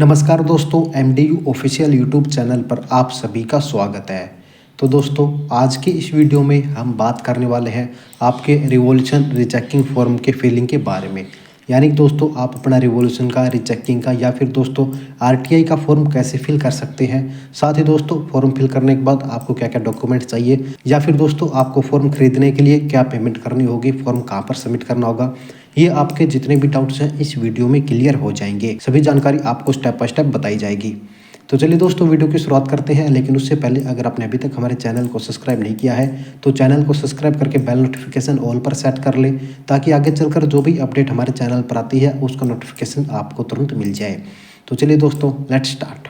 नमस्कार दोस्तों, MDU official YouTube channel पर आप सभी का स्वागत है। तो दोस्तों, आज के इस वीडियो में हम बात करने वाले हैं आपके रिवॉल्यूशन रीचेकिंग फॉर्म के फिलिंग के बारे में। यानी कि दोस्तों, आप अपना रिवॉल्यूशन का, रीचेकिंग का या फिर दोस्तों आरटीआई का फॉर्म कैसे फिल कर सकते हैं। साथ ही दोस्तों, फॉर्म फिल करने के बाद आपको क्या क्या डॉक्यूमेंट चाहिए, या फिर दोस्तों आपको फॉर्म खरीदने के लिए क्या पेमेंट करनी होगी, फॉर्म कहाँ पर सबमिट करना होगा, ये आपके जितने भी डाउट्स हैं इस वीडियो में क्लियर हो जाएंगे। सभी जानकारी आपको स्टेप बाय स्टेप बताई जाएगी। तो चलिए दोस्तों, वीडियो की शुरुआत करते हैं। लेकिन उससे पहले अगर आपने अभी तक हमारे चैनल को सब्सक्राइब नहीं किया है तो चैनल को सब्सक्राइब करके बेल नोटिफिकेशन ऑल पर सेट कर ले, ताकि आगे चलकर जो भी अपडेट हमारे चैनल पर आती है उसका नोटिफिकेशन आपको तुरंत मिल जाए। तो चलिए दोस्तों, लेट्स स्टार्ट।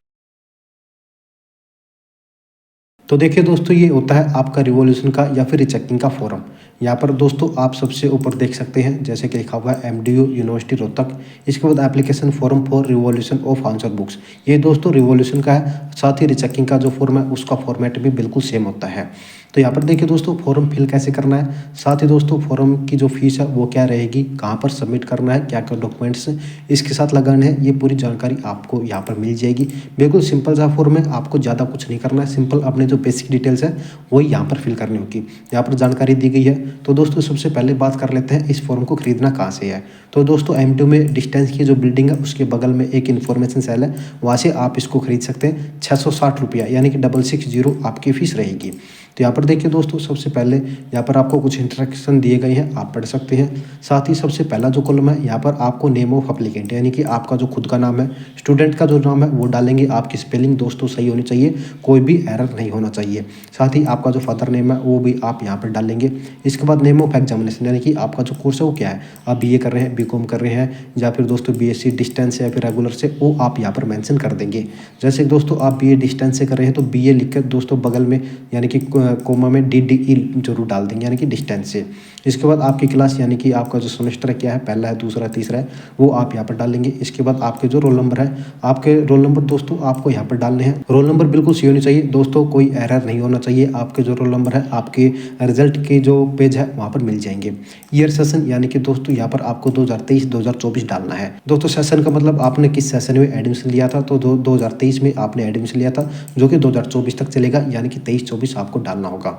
तो देखिए दोस्तों, ये होता है आपका रिवॉल्यूशन का या फिर रीचेकिंग का फॉर्म। यहाँ पर दोस्तों आप सबसे ऊपर देख सकते हैं जैसे कि लिखा हुआ है एमडीयू यूनिवर्सिटी रोहतक। इसके बाद application form for revolution of answer books. ये दोस्तों रिवॉल्यूशन का है, साथ ही रीचेकिंग का जो फॉर्म है उसका फॉर्मेट भी बिल्कुल सेम होता है। तो यहाँ पर देखिए दोस्तों, फॉर्म फिल कैसे करना है, साथ ही दोस्तों फॉर्म की जो फीस है वो क्या रहेगी, कहाँ पर सबमिट करना है, क्या क्या डॉक्यूमेंट्स इसके साथ लगाने हैं, ये पूरी जानकारी आपको यहाँ पर मिल जाएगी। बिल्कुल सिंपल सा फॉर्म है, आपको ज़्यादा कुछ नहीं करना है। सिंपल अपने जो बेसिक डिटेल्स है वही यहाँ पर फिल करनी होगी। यहाँ पर जानकारी दी गई है। तो दोस्तों सबसे पहले बात कर लेते हैं इस फॉर्म को खरीदना कहाँ से है। तो दोस्तों एमटीयू में डिस्टेंस की जो बिल्डिंग है उसके बगल में एक इन्फॉर्मेशन सेल है, वहाँ से आप इसको खरीद सकते हैं। 660 रुपया यानी कि 660 आपकी फ़ीस रहेगी। तो यहाँ पर देखिए दोस्तों, सबसे पहले यहाँ पर आपको कुछ इंस्ट्रक्शन दिए गए हैं, आप पढ़ सकते हैं। साथ ही सबसे पहला जो कॉलम है यहाँ पर आपको नेम ऑफ एप्लीकेंट यानी कि आपका जो खुद का नाम है, स्टूडेंट का जो नाम है वो डालेंगे। आपकी स्पेलिंग दोस्तों सही होनी चाहिए, कोई भी एरर नहीं होना चाहिए। साथ ही आपका जो फादर नेम है वो भी आप यहाँ पर डालेंगे। इसके बाद नेम ऑफ एग्जामिनेशन यानी कि आपका जो कोर्स है वो क्या है, आप बीए कर रहे हैं, बीकॉम कर रहे हैं, या फिर दोस्तों बीएससी डिस्टेंस से या फिर रेगुलर से, वो आप यहाँ पर मेंशन कर देंगे। जैसे दोस्तों आप बीए डिस्टेंस से कर रहे हैं तो बीए लिखकर दोस्तों बगल में यानी कि कोमा में DDE जरूर डाल देंगे यानी कि डिस्टेंस से। इसके बाद आपकी क्लास यानी कि आपका जो सेमेस्टर क्या है, पहला है, दूसरा है, तीसरा है, वो आप यहाँ पर डालेंगे। इसके बाद आपके जो रोल नंबर है, आपके रोल नंबर दोस्तों आपको यहाँ पर डालने हैं। रोल नंबर बिल्कुल सही होनी चाहिए दोस्तों, कोई एरर नहीं होना चाहिए। आपके जो रोल नंबर है आपके रिजल्ट के जो पेज है वहाँ पर मिल जाएंगे। ईयर सेशन यानी कि दोस्तों यहाँ पर आपको 2023-2024 डालना है। दोस्तों सेशन का मतलब आपने किस सेशन में एडमिशन लिया था, तो 2023 में आपने एडमिशन लिया था, जो कि 2024 तक चलेगा, यानी कि 23-24 आपको डालना होगा।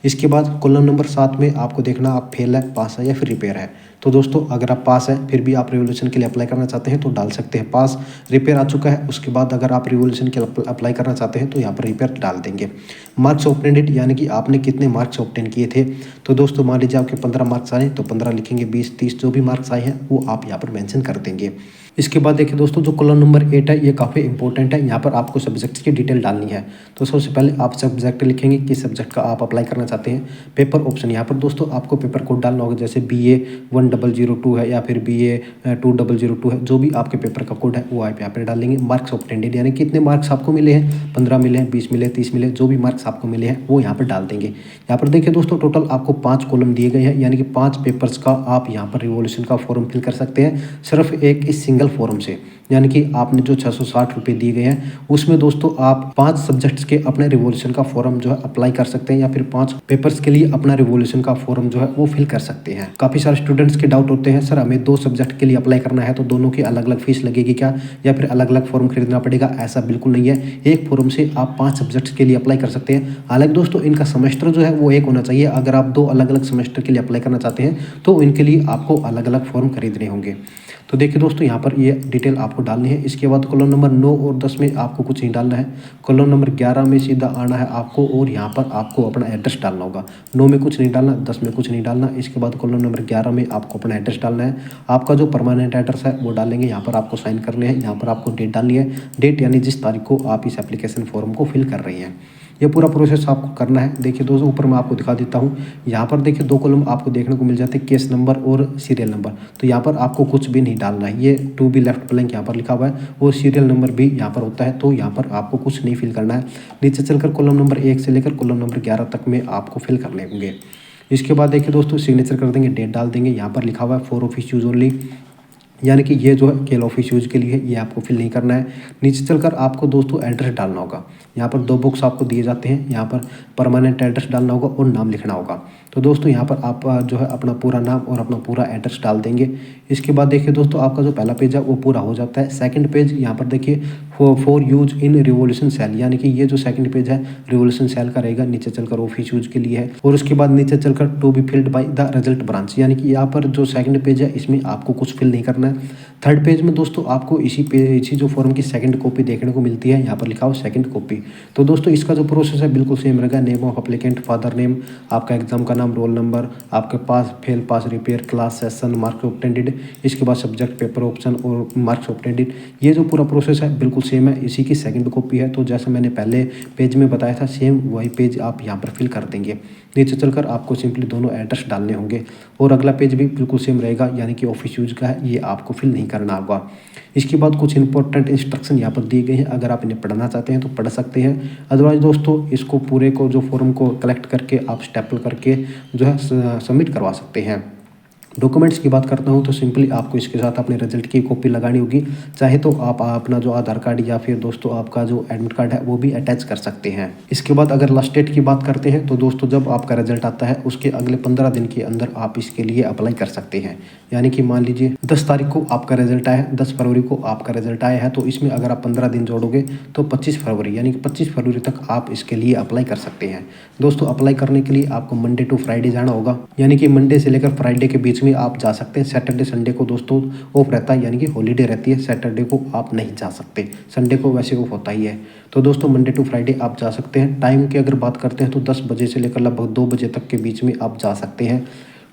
इसके बाद कॉलम नंबर 7 में आपको देखना आप फेल है, पास है या फिर रिपेयर है। तो दोस्तों अगर आप पास है फिर भी आप रिवॉल्यूशन के लिए अप्लाई करना चाहते हैं तो डाल सकते हैं पास। रिपेयर आ चुका है, उसके बाद अगर आप रिवॉल्यूशन के लिए अप्लाई करना चाहते हैं तो यहाँ पर रिपेयर डाल देंगे। मार्क्स ऑब्टेन्ड यानी कि आपने कितने मार्क्स ऑब्टेन किए थे। तो दोस्तों मान लीजिए आपके 15 मार्क्स आए तो 15 लिखेंगे, 20-30 जो भी मार्क्स आए हैं वो आप यहाँ पर मेंशन कर देंगे। इसके बाद देखिए दोस्तों, जो कॉलम नंबर 8 है ये काफ़ी इंपॉर्टेंट है। यहाँ पर आपको सब्जेक्ट्स की डिटेल डालनी है। तो सबसे पहले आप सब्जेक्ट लिखेंगे, किस सब्जेक्ट का आप अप्लाई करना चाहते हैं। पेपर ऑप्शन, यहाँ पर दोस्तों आपको पेपर कोड डालना होगा, जैसे BA 1002 है या फिर BA 2002 है, जो भी आपके पेपर का कोड है वो आप यहाँ पर डालेंगे। मार्क्स ऑब्टेन्ड यानी कितने मार्क्स आपको मिले हैं, 15 मिले हैं, 20 मिले, 30 मिले, जो भी मार्क्स आपको मिले हैं वो यहाँ पर डाल देंगे। यहाँ पर देखिए दोस्तों, टोटल आपको 5 कॉलम दिए गए हैं, यानी कि 5 पेपर्स का आप यहाँ पर रिवॉल्यूशन का फॉर्म फिल कर सकते हैं सिर्फ एक इस सिंगल फॉर्म से। यानी कि आपने जो 660 रुपये दिए गए हैं उसमें दोस्तों आप 5 सब्जेक्ट्स के अपने रिवॉल्यूशन का फॉर्म जो है अप्लाई कर सकते हैं, या फिर 5 पेपर्स के लिए अपना रिवॉल्यूशन का फॉर्म जो है वो फिल कर सकते हैं। काफ़ी सारे स्टूडेंट्स के डाउट होते हैं, सर हमें 2 सब्जेक्ट के लिए अप्लाई करना है तो दोनों की अलग अलग फीस लगेगी क्या, या फिर अलग अलग फॉर्म खरीदना पड़ेगा। ऐसा बिल्कुल नहीं है, एक फॉर्म से आप 5 सब्जेक्ट्स के लिए अप्लाई कर सकते हैं। हालांकि दोस्तों इनका सेमेस्टर जो है वो एक होना चाहिए। अगर आप 2 अलग अलग सेमेस्टर के लिए अप्लाई करना चाहते हैं तो इनके लिए आपको अलग अलग फॉर्म खरीदने होंगे। तो देखिए दोस्तों, यहाँ पर ये डिटेल आपको डालनी है। इसके बाद कॉलम नंबर 9 और 10 में आपको कुछ नहीं डालना है। कॉलम नंबर 11 में सीधा आना है आपको, और यहाँ पर आपको अपना एड्रेस डालना होगा। 9 में कुछ नहीं डालना, 10 में कुछ नहीं डालना। इसके बाद कॉलम नंबर 11 में आपको अपना एड्रेस डालना है। आपका जो परमानेंट एड्रेस है वो डालेंगे, यहाँ पर आपको साइन करने हैं। यहाँ पर आपको डेट डालनी है, डेट यानी जिस तारीख को आप इस एप्लीकेशन फॉर्म को फिल कर रही हैं। ये पूरा प्रोसेस आपको करना है। देखिए दोस्तों, ऊपर मैं आपको दिखा देता हूँ। यहाँ पर देखिए 2 कॉलम आपको देखने को मिल जाते हैं, केस नंबर और सीरियल नंबर। तो यहाँ पर आपको कुछ भी नहीं डालना है, ये टू बी लेफ्ट ब्लैंक यहाँ पर लिखा हुआ है, और सीरियल नंबर भी यहाँ पर होता है। तो यहाँ पर आपको कुछ नहीं फिल करना है। नीचे चलकर कॉलम नंबर 1 से लेकर कॉलम नंबर 11 तक में आपको फिल करने होंगे। इसके बाद देखिए दोस्तों, सिग्नेचर कर देंगे, डेट डाल देंगे। यहाँ पर लिखा हुआ है फॉर ऑफिस यूज ओनली। यानी कि ये जो है केवल ऑफिस यूज के लिए है, ये आपको फिल नहीं करना है। नीचे चलकर आपको दोस्तों एड्रेस डालना होगा। यहाँ पर 2 बॉक्स आपको दिए जाते हैं, यहाँ पर परमानेंट एड्रेस डालना होगा और नाम लिखना होगा। तो दोस्तों यहाँ पर आप जो है अपना पूरा नाम और अपना पूरा एड्रेस डाल देंगे। इसके बाद देखिए दोस्तों आपका जो पहला पेज है वो पूरा हो जाता है। सेकंड पेज यहाँ पर देखिए for use in revolution cell, यानी कि ये जो सेकंड पेज है रिवोल्यूशन सेल का रहेगा, नीचे चलकर ऑफिस यूज के लिए है। और उसके बाद नीचे चलकर to be filled by the result branch, यानी कि यहाँ पर जो सेकंड पेज है इसमें आपको कुछ फिल नहीं करना है। थर्ड पेज में दोस्तों आपको इसी जो फॉर्म की सेकंड कॉपी देखने को मिलती है, यहाँ पर लिखा हो सेकंड कॉपी। तो दोस्तों इसका जो प्रोसेस है बिल्कुल सेम रहेगा। Name of applicant, father name, आपका एग्जाम का नाम, रोल नंबर, आपके पास fail, pass, repair, class, session, marks obtained, इसके बाद सब्जेक्ट, पेपर ऑप्शन और मार्क्स ऑब्टेंड। ये जो पूरा प्रोसेस है बिल्कुल सेम है, इसी की सेकंड कॉपी है। तो जैसा मैंने पहले पेज में बताया था सेम वही पेज आप यहाँ पर फिल कर देंगे। नीचे चलकर आपको सिंपली दोनों एड्रेस डालने होंगे और अगला पेज भी बिल्कुल सेम रहेगा, यानी कि ऑफिस यूज का है, ये आपको फिल नहीं करना होगा। इसके बाद कुछ इंपॉर्टेंट इंस्ट्रक्शन यहाँ पर दिए गए हैं, अगर आप इन्हें पढ़ना चाहते हैं तो पढ़ सकते हैं। अदरवाइज दोस्तों इसको पूरे को जो फॉर्म को कलेक्ट करके आप स्टेपल करके जो है सबमिट करवा सकते हैं। डॉक्यूमेंट्स की बात करता हूँ तो सिंपली आपको इसके साथ अपने रिजल्ट की कॉपी लगानी होगी। चाहे तो आप अपना जो आधार कार्ड या फिर दोस्तों आपका जो एडमिट कार्ड है वो भी अटैच कर सकते हैं। इसके बाद अगर लास्ट डेट की बात करते हैं तो दोस्तों जब आपका रिजल्ट आता है उसके अगले 15 दिन के अंदर आप इसके लिए अप्लाई कर सकते हैं। यानी कि मान लीजिए 10 तारीख को आपका रिजल्ट आया है, 10 फरवरी को आपका रिजल्ट आया है, तो इसमें अगर आप 15 दिन जोड़ोगे तो 25 फरवरी, यानी कि 25 फरवरी तक आप इसके लिए अप्लाई कर सकते हैं। दोस्तों अप्लाई करने के लिए आपको मंडे टू फ्राइडे जाना होगा, यानी कि मंडे से लेकर फ्राइडे के बीच में आप जा सकते हैं। सैटरडे संडे को दोस्तों ऑफ रहता है, यानी कि हॉलीडे रहती है, सैटरडे को आप नहीं जा सकते, संडे को वैसे ऑफ होता ही है। तो दोस्तों मंडे टू फ्राइडे आप जा सकते हैं। टाइम की अगर बात करते हैं तो 10 बजे से लेकर लगभग 2 बजे तक के बीच में आप जा सकते हैं।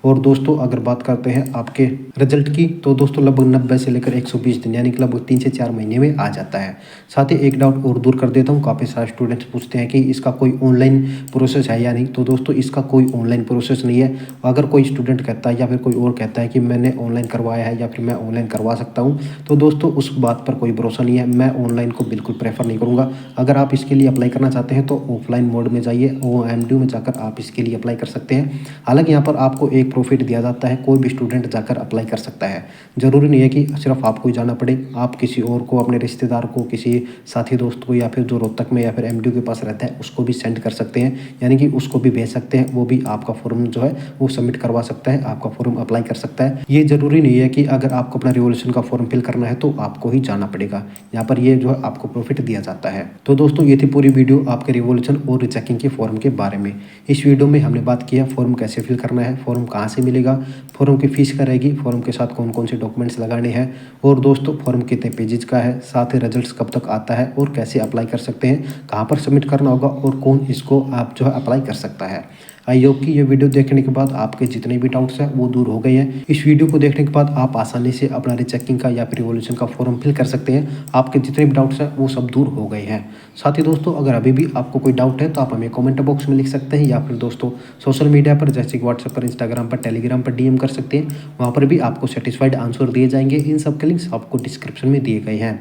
और दोस्तों अगर बात करते हैं आपके रिजल्ट की तो दोस्तों लगभग 90 से लेकर 120 दिन, यानी कि लगभग 3 से 4 महीने में आ जाता है। साथ ही एक डाउट और दूर कर देता हूँ, काफ़ी सारे स्टूडेंट्स पूछते हैं कि इसका कोई ऑनलाइन प्रोसेस है या नहीं। तो दोस्तों इसका कोई ऑनलाइन प्रोसेस नहीं है। अगर कोई स्टूडेंट कहता है या फिर कोई और कहता है कि मैंने ऑनलाइन करवाया है या फिर मैं ऑनलाइन करवा सकता हूँ, तो दोस्तों उस बात पर कोई भरोसा नहीं है। मैं ऑनलाइन को बिल्कुल प्रेफर नहीं करूँगा। अगर आप इसके लिए अप्लाई करना चाहते हैं तो ऑफलाइन मोड में जाइए, OMDU में जाकर आप इसके लिए अप्लाई कर सकते हैं। हालांकि यहाँ पर आपको एक प्रॉफिट दिया जाता है, कोई भी स्टूडेंट जाकर अप्लाई कर सकता है। ज़रूरी नहीं है कि सिर्फ आपको ही जाना पड़े, आप किसी और को, अपने रिश्तेदार को, किसी साथी दोस्त को या फिर जो रोहतक में या फिर MDU के पास रहता है उसको भी सेंड कर सकते हैं, यानी कि उसको भी भेज सकते हैं। वो भी आपका फॉर्म जो है वो सबमिट करवा सकता है, आपका फॉर्म अप्लाई कर सकता है। ये ज़रूरी नहीं है कि अगर आपको अपना रिवोल्यूशन का फॉर्म फिल करना है तो आपको ही जाना पड़ेगा। यहाँ पर ये जो है आपको प्रॉफिट दिया जाता है। तो दोस्तों ये थी पूरी वीडियो आपके रिवोल्यूशन और रिचेकिंग के फॉर्म के बारे में। इस वीडियो में हमने बात किया फॉर्म कैसे फिल करना है, फॉर्म कहाँ से मिलेगा, फॉर्म की फीस क्या रहेगी, फॉर्म के साथ कौन कौन से डॉक्यूमेंट्स लगाने हैं, और दोस्तों फॉर्म कितने पेजेस का है, साथ ही रिजल्ट्स कब तक आता है और कैसे अप्लाई कर सकते हैं, कहाँ पर सबमिट करना होगा और कौन इसको आप जो है अप्लाई कर सकता है। आई होप कि ये वीडियो देखने के बाद आपके जितने भी डाउट्स हैं वो दूर हो गए हैं। इस वीडियो को देखने के बाद आप आसानी से अपना रिचेकिंग का या फिर रिवोल्यूशन का फॉर्म फिल कर सकते हैं। आपके जितने भी डाउट्स हैं वो सब दूर हो गए हैं। साथ ही दोस्तों अगर अभी भी आपको कोई डाउट है तो आप हमें कमेंट बॉक्स में लिख सकते हैं, या फिर दोस्तों सोशल मीडिया पर जैसे कि व्हाट्सएप पर, इंस्टाग्राम पर, टेलीग्राम पर DM कर सकते हैं। वहाँ पर भी आपको सेटिस्फाइड आंसर दिए जाएंगे। इन सब के लिंक्स आपको डिस्क्रिप्शन में दिए गए हैं।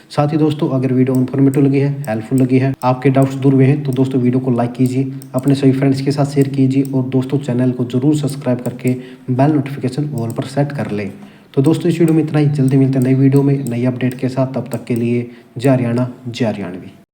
साथ ही दोस्तों अगर वीडियो इन्फॉर्मेटिव लगी है, हेल्पफुल लगी है, आपके डाउट्स दूर हुए हैं, तो दोस्तों वीडियो को लाइक कीजिए, अपने सभी फ्रेंड्स के साथ शेयर कीजिए, और दोस्तों चैनल को जरूर सब्सक्राइब करके बेल नोटिफिकेशन ऑल पर सेट कर लें। तो दोस्तों इस वीडियो में इतना ही, जल्दी मिलते हैं नई वीडियो में नई अपडेट के साथ। तब तक के लिए जय हरियाणा, जय हरियाणवी।